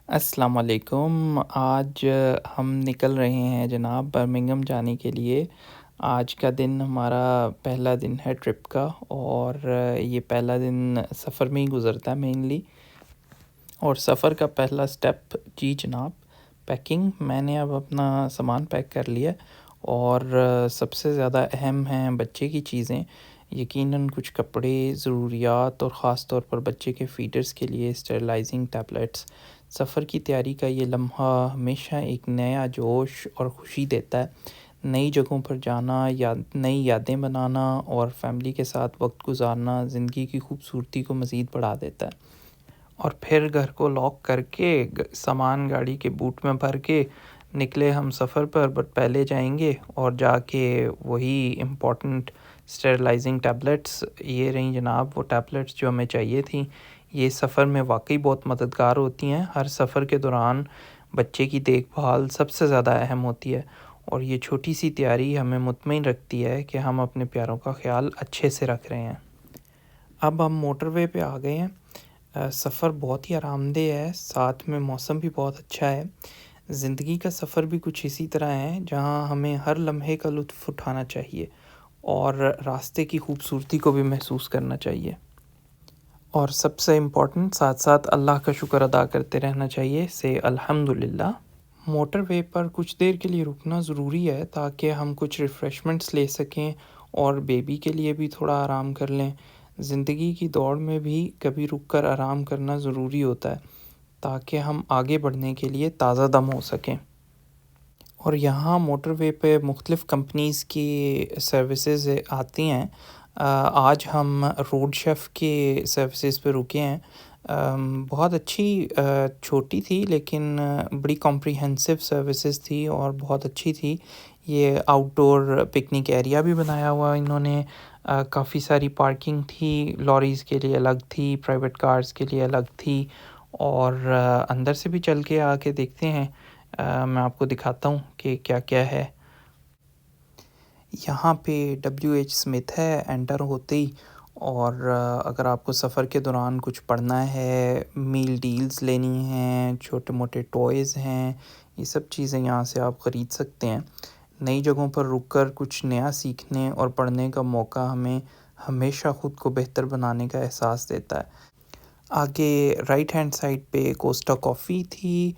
अस्सलाम वालेकुम। आज हम निकल रहे हैं जनाब बर्मिंघम जाने के लिए। आज का दिन हमारा पहला दिन है ट्रिप का और ये पहला दिन सफ़र में ही गुज़रता है मेनली। और सफ़र का पहला स्टेप जी जनाब पैकिंग। मैंने अब अपना सामान पैक कर लिया और सबसे ज़्यादा अहम हैं बच्चे की चीज़ें। यकीनन कुछ कपड़े, ज़रूरियात और ख़ास तौर पर बच्चे के फ़ीडर्स के लिए स्टेरलाइजिंग टैबलेट्स। सफ़र की तैयारी का ये लम्हा हमेशा एक नया जोश और ख़ुशी देता है। नई जगहों पर जाना, नई यादें बनाना और फैमिली के साथ वक्त गुज़ारना ज़िंदगी की खूबसूरती को मज़ीद बढ़ा देता है। और फिर घर को लॉक करके सामान गाड़ी के बूट में भर के निकले हम सफ़र पर। बट पहले जाएंगे और जाके वही इम्पोर्टेंट स्टेरलाइजिंग टैबलेट्स, ये रही जनाब वो टैबलेट्स जो हमें चाहिए थी। ये सफ़र में वाकई बहुत मददगार होती हैं। हर सफ़र के दौरान बच्चे की देखभाल सबसे ज़्यादा अहम होती है और ये छोटी सी तैयारी हमें मुतमईन रखती है कि हम अपने प्यारों का ख्याल अच्छे से रख रहे हैं। अब हम मोटरवे पे आ गए हैं। सफ़र बहुत ही आरामदेह है, साथ में मौसम भी बहुत अच्छा है। ज़िंदगी का सफ़र भी कुछ इसी तरह है जहाँ हमें हर लम्हे का लुत्फ़ उठाना चाहिए और रास्ते की खूबसूरती को भी महसूस करना चाहिए। और सबसे इम्पोर्टेंट साथ साथ अल्लाह का शुक्र अदा करते रहना चाहिए से अल्हम्दुलिल्लाह। मोटरवे पर कुछ देर के लिए रुकना ज़रूरी है ताकि हम कुछ रिफ़्रेशमेंट्स ले सकें और बेबी के लिए भी थोड़ा आराम कर लें। ज़िंदगी की दौड़ में भी कभी रुक कर आराम करना ज़रूरी होता है ताकि हम आगे बढ़ने के लिए ताज़ा दम हो सकें। और यहाँ मोटरवे पे मुख्तलिफ़ कंपनीज़ की सर्विसेज आती हैं। आज हम रोड शेफ़ के सर्विसेज पे रुके हैं। बहुत अच्छी छोटी थी लेकिन बड़ी कॉम्प्रिहेंसिव सर्विसेज थी और बहुत अच्छी थी। ये आउटडोर पिकनिक एरिया भी बनाया हुआ इन्होंने। काफ़ी सारी पार्किंग थी, लॉरीज़ के लिए अलग थी, प्राइवेट कार्स के लिए अलग थी। और अंदर से भी चल के आके देखते हैं। मैं आपको दिखाता हूँ कि क्या-क्या है। यहाँ पे WH स्मिथ है एंटर होते ही। और अगर आपको सफ़र के दौरान कुछ पढ़ना है, मील डील्स लेनी हैं, छोटे-मोटे टॉयज़ हैं, ये सब चीज़ें यहाँ से आप ख़रीद सकते हैं। नई जगहों पर रुककर कुछ नया सीखने और पढ़ने का मौका हमें हमेशा ख़ुद को बेहतर बनाने का एहसास देता है। आगे राइट हैंड साइड पे कोस्टा कॉफ़ी थी।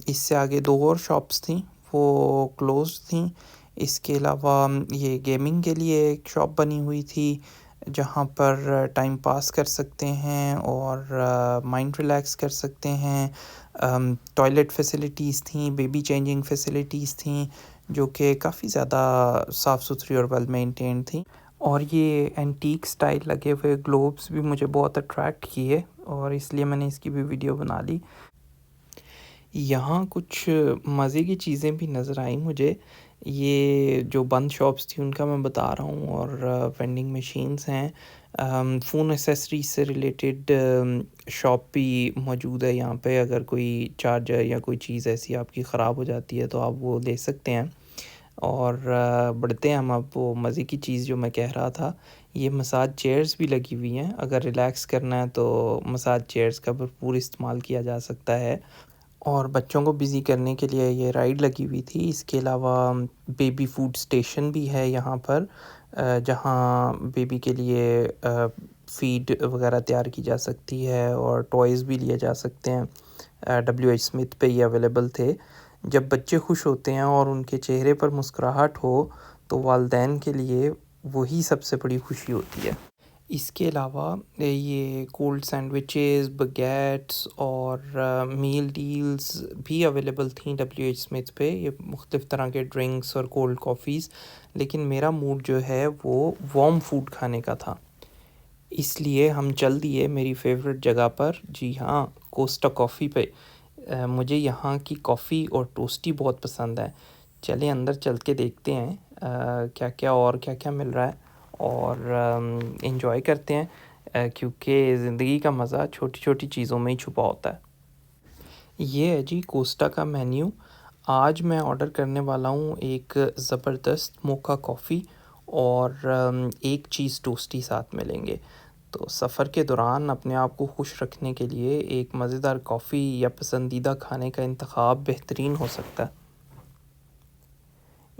इससे आगे 2 और शॉप्स थीं, वो क्लोज़ थीं। इसके अलावा ये गेमिंग के लिए एक शॉप बनी हुई थी जहाँ पर टाइम पास कर सकते हैं और माइंड रिलैक्स कर सकते हैं। टॉयलेट फैसिलिटीज़ थीं, बेबी चेंजिंग फैसिलिटीज़ थीं जो कि काफ़ी ज़्यादा साफ़ सुथरी और वेल मेंटेन्ड थीं। और ये एंटीक स्टाइल लगे हुए ग्लोब्स भी मुझे बहुत अट्रैक्ट किए और इसलिए मैंने इसकी भी वीडियो बना ली। यहाँ कुछ मज़े की चीज़ें भी नज़र आई मुझे। ये जो बंद शॉप्स थी उनका मैं बता रहा हूँ और वेंडिंग मशीन्स हैं। फ़ोन एक्सेसरीज से रिलेटेड शॉप भी मौजूद है यहाँ पे। अगर कोई चार्जर या कोई चीज़ ऐसी आपकी ख़राब हो जाती है तो आप वो ले सकते हैं। और बढ़ते हैं हम अब वो मज़े की चीज़ जो मैं कह रहा था। ये मसाज चेयर्स भी लगी हुई हैं। अगर रिलैक्स करना है तो मसाज चेयर्स का भरपूर इस्तेमाल किया जा सकता है। और बच्चों को बिज़ी करने के लिए ये राइड लगी हुई थी। इसके अलावा बेबी फूड स्टेशन भी है यहाँ पर, जहाँ बेबी के लिए फ़ीड वगैरह तैयार की जा सकती है और टॉयज़ भी लिए जा सकते हैं। WH स्मिथ पे ये अवेलेबल थे। जब बच्चे खुश होते हैं और उनके चेहरे पर मुस्कुराहट हो तो वालिदैन के लिए वही सबसे बड़ी खुशी होती है। इसके अलावा ये कोल्ड सैंडविचेस, बगेट्स और मील डील्स भी अवेलेबल थीं WH स्मिथ पे। ये मुख्तलिफ़ तरह के ड्रिंक्स और कोल्ड कॉफ़ीज़। लेकिन मेरा मूड जो है वो वार्म फूड खाने का था, इसलिए हम चल दिए मेरी फ़ेवरेट जगह पर। जी हाँ, कोस्टा कॉफ़ी पे। मुझे यहाँ की कॉफ़ी और टोस्टी बहुत पसंद है। चलें अंदर चल के देखते हैं क्या-क्या मिल रहा है और एंजॉय करते हैं, क्योंकि ज़िंदगी का मज़ा छोटी-छोटी चीज़ों में ही छुपा होता है। ये है जी कोस्टा का मेन्यू। आज मैं ऑर्डर करने वाला हूँ एक ज़बरदस्त मोका कॉफ़ी और एक चीज़ टोस्टी साथ में लेंगे। तो सफ़र के दौरान अपने आप को खुश रखने के लिए एक मज़ेदार कॉफ़ी या पसंदीदा खाने का इंतख़ाब बेहतरीन हो सकता है।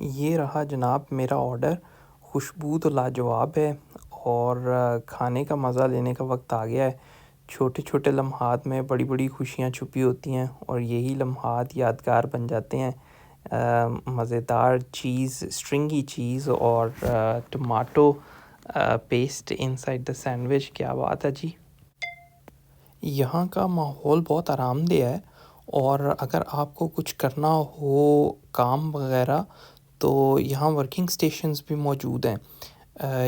ये रहा जनाब मेरा ऑर्डर। खुशबू तो लाजवाब है और खाने का मज़ा लेने का वक्त आ गया है। छोटे छोटे लम्हात में बड़ी बड़ी खुशियाँ छुपी होती हैं और यही लम्हात यादगार बन जाते हैं। मज़ेदार चीज़, स्ट्रिंगी चीज़ और tomato paste inside the sandwich, क्या बात है जी। यहाँ का माहौल बहुत आरामदेह है और अगर आपको कुछ करना हो काम वगैरह तो यहाँ वर्किंग स्टेशंस भी मौजूद हैं।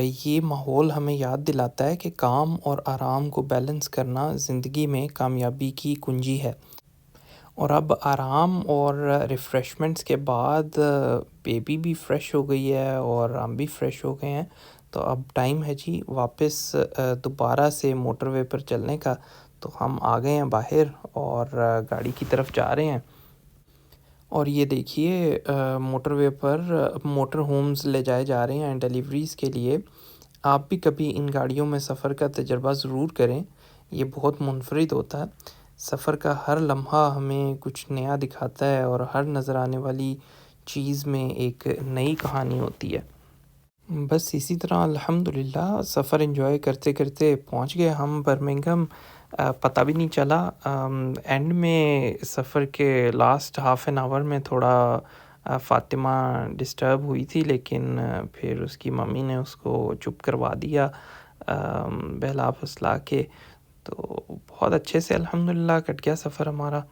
ये माहौल हमें याद दिलाता है कि काम और आराम को बैलेंस करना ज़िंदगी में कामयाबी की कुंजी है। और अब आराम और रिफ़्रेशमेंट्स के बाद बेबी भी फ़्रेश हो गई है और हम भी फ़्रेश हो गए हैं। तो अब टाइम है जी वापस दोबारा से मोटरवे पर चलने का। तो हम आ गए हैं बाहर और गाड़ी की तरफ जा रहे हैं। और ये देखिए मोटरवे पर मोटर होम्स ले जाए जा रहे हैं डिलीवरीज़ के लिए। आप भी कभी इन गाड़ियों में सफ़र का तजुर्बा ज़रूर करें, ये बहुत मुनफ़रिद होता है। सफ़र का हर लम्हा हमें कुछ नया दिखाता है और हर नज़र आने वाली चीज़ में एक नई कहानी होती है। बस इसी तरह अल्हम्दुलिल्लाह सफ़र एंजॉय करते करते पहुंच गए हम बर्मिंघम। पता भी नहीं चला। एंड में सफ़र के लास्ट हाफ़ एन आवर में थोड़ा फ़ातिमा डिस्टर्ब हुई थी, लेकिन फिर उसकी मम्मी ने उसको चुप करवा दिया बहला फुसला के। तो बहुत अच्छे से अल्हम्दुलिल्लाह कट गया सफ़र हमारा।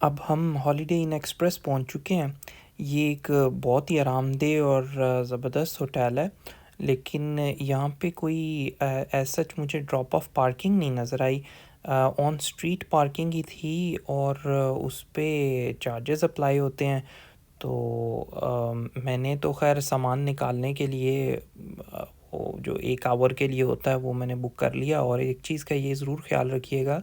अब हम हॉलिडे इन एक्सप्रेस पहुंच चुके हैं। ये एक बहुत ही आरामदेह और ज़बरदस्त होटल है, लेकिन यहाँ पे कोई एज़ सच मुझे ड्रॉप ऑफ पार्किंग नहीं नज़र आई। ऑन स्ट्रीट पार्किंग ही थी और उस पे चार्जेस अप्लाई होते हैं। तो मैंने तो खैर सामान निकालने के लिए वो जो 1 आवर के लिए होता है वो मैंने बुक कर लिया। और एक चीज़ का ये ज़रूर ख़्याल रखिएगा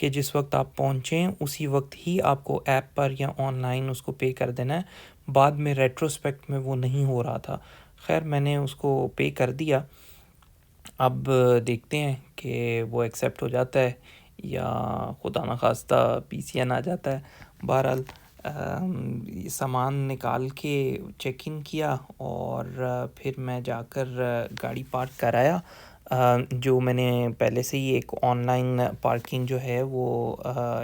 कि जिस वक्त आप पहुँचें उसी वक्त ही आपको ऐप पर या ऑनलाइन उसको पे कर देना है। बाद में रेट्रोस्पेक्ट में वो नहीं हो रहा था। खैर मैंने उसको पे कर दिया। अब देखते हैं कि वो एक्सेप्ट हो जाता है या खुदा न खास्ता पीसीएन आ जाता है। बहरहाल सामान निकाल के चेक इन किया और फिर मैं जाकर गाड़ी पार्क कराया। जो मैंने पहले से ही एक ऑनलाइन पार्किंग जो है वो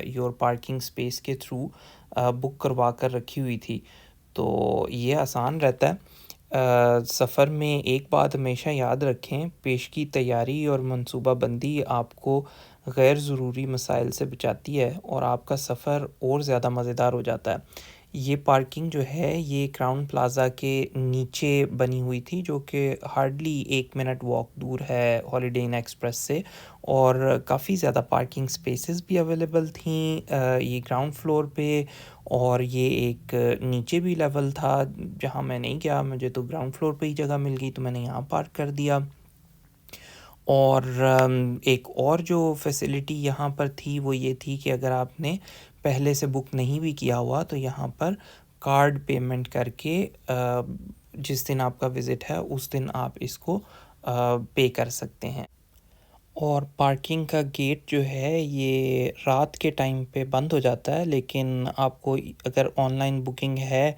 योर पार्किंग स्पेस के थ्रू बुक करवा कर रखी हुई थी। तो ये आसान रहता है। सफ़र में एक बात हमेशा याद रखें, पेश की तैयारी और मनसूबाबंदी आपको गैर ज़रूरी मसाइल से बचाती है और आपका सफ़र और ज़्यादा मज़ेदार हो जाता है। ये पार्किंग जो है ये क्राउन प्लाज़ा के नीचे बनी हुई थी, जो कि हार्डली 1 मिनट वॉक दूर है हॉलिडे इन एक्सप्रेस से। और काफ़ी ज़्यादा पार्किंग स्पेसेस भी अवेलेबल थीं ये ग्राउंड फ्लोर पे। और ये एक नीचे भी लेवल था जहाँ मैं नहीं गया, मुझे तो ग्राउंड फ्लोर पे ही जगह मिल गई तो मैंने यहाँ पार्क कर दिया। और एक और जो फैसिलिटी यहाँ पर थी वो ये थी कि अगर आपने पहले से बुक नहीं भी किया हुआ तो यहाँ पर कार्ड पेमेंट करके जिस दिन आपका विज़िट है उस दिन आप इसको पे कर सकते हैं। और पार्किंग का गेट जो है ये रात के टाइम पे बंद हो जाता है, लेकिन आपको अगर ऑनलाइन बुकिंग है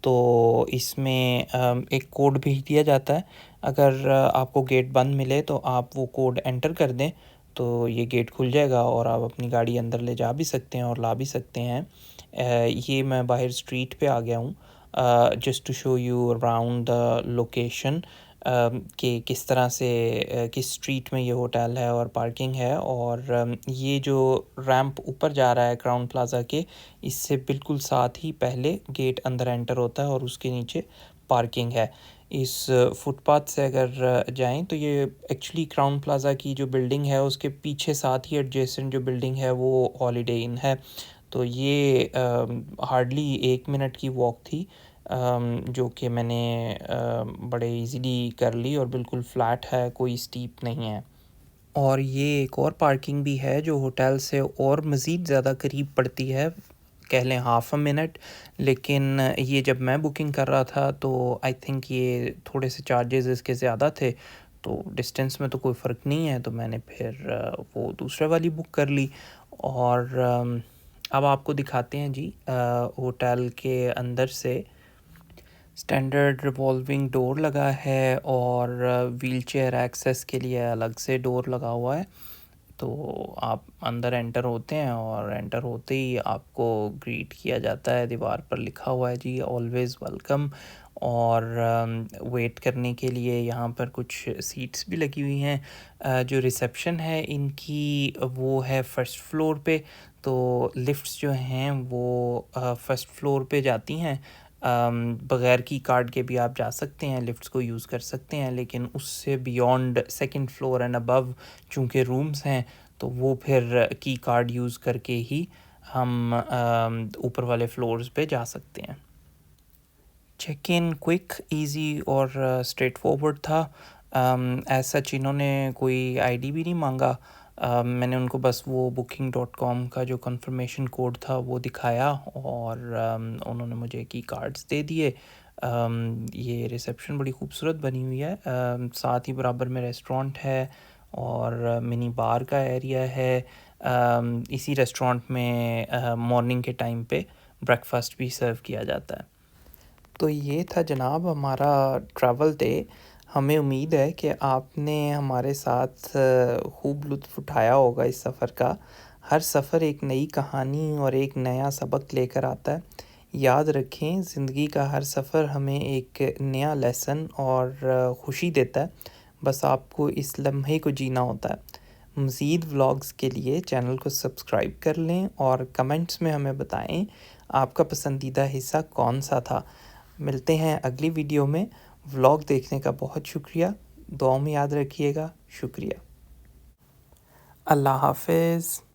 तो इसमें एक कोड भेज दिया जाता है। अगर आपको गेट बंद मिले तो आप वो कोड एंटर कर दें तो ये गेट खुल जाएगा और आप अपनी गाड़ी अंदर ले जा भी सकते हैं और ला भी सकते हैं। ये मैं बाहर स्ट्रीट पे आ गया हूँ just to show you around the location कि किस तरह से किस स्ट्रीट में ये होटल है और पार्किंग है। और ये जो रैंप ऊपर जा रहा है क्राउन प्लाज़ा के, इससे बिल्कुल साथ ही पहले गेट अंदर एंटर होता है और उसके नीचे पार्किंग है। इस फुटपाथ से अगर जाएं तो ये एक्चुअली क्राउन प्लाज़ा की जो बिल्डिंग है उसके पीछे साथ ही एडजेसेंट जो बिल्डिंग है वो हॉलिडे इन है। तो ये हार्डली 1 मिनट की वॉक थी जो कि मैंने बड़े इजीली कर ली और बिल्कुल फ्लैट है, कोई स्टीप नहीं है। और ये एक और पार्किंग भी है जो होटल से और मज़ीद ज़्यादा करीब पड़ती है, कह लें हाफ़ अ मिनट। लेकिन ये जब मैं बुकिंग कर रहा था तो आई थिंक ये थोड़े से चार्जेस इसके ज़्यादा थे। तो डिस्टेंस में तो कोई फ़र्क नहीं है, तो मैंने फिर वो दूसरे वाली बुक कर ली। और अब आपको दिखाते हैं जी होटल के अंदर से। स्टैंडर्ड रिवॉल्विंग डोर लगा है और व्हीलचेयर एक्सेस के लिए अलग से डोर लगा हुआ है। तो आप अंदर एंटर होते हैं और एंटर होते ही आपको ग्रीट किया जाता है, दीवार पर लिखा हुआ है जी ऑलवेज़ वेलकम। और वेट करने के लिए यहाँ पर कुछ सीट्स भी लगी हुई हैं। जो रिसेप्शन है इनकी वो है फर्स्ट फ्लोर पे। तो लिफ्ट्स जो हैं वो फर्स्ट फ्लोर पे जाती हैं। बग़ैर की कार्ड के भी आप जा सकते हैं, लिफ्ट्स को यूज़ कर सकते हैं, लेकिन उससे beyond second floor and above चूँकि रूम्स हैं, तो वो फिर की कार्ड यूज़ करके ही हम ऊपर वाले फ्लोर्स पे जा सकते हैं। चेक इन क्विक, इजी और स्ट्रेट फॉरवर्ड था। एज सच इन्होंने कोई आईडी भी नहीं मांगा। मैंने उनको बस वो booking.com का जो कंफर्मेशन कोड था वो दिखाया और उन्होंने मुझे की कार्ड्स दे दिए। ये रिसेप्शन बड़ी खूबसूरत बनी हुई है। साथ ही बराबर में रेस्टोरेंट है और मिनी बार का एरिया है। इसी रेस्टोरेंट में मॉर्निंग के टाइम पे ब्रेकफास्ट भी सर्व किया जाता है। तो ये था जनाब हमारा ट्रैवल डे। हमें उम्मीद है कि आपने हमारे साथ खूब लुत्फ़ उठाया होगा इस सफ़र का। हर सफ़र एक नई कहानी और एक नया सबक लेकर आता है। याद रखें, ज़िंदगी का हर सफ़र हमें एक नया लेसन और खुशी देता है। बस आपको इस लम्हे को जीना होता है। मज़ीद व्लॉग्स के लिए चैनल को सब्सक्राइब कर लें और कमेंट्स में हमें बताएं आपका पसंदीदा हिस्सा कौन सा था। मिलते हैं अगली वीडियो में। व्लॉग देखने का बहुत शुक्रिया। दुआ में याद रखिएगा। शुक्रिया। अल्लाह हाफ़िज़।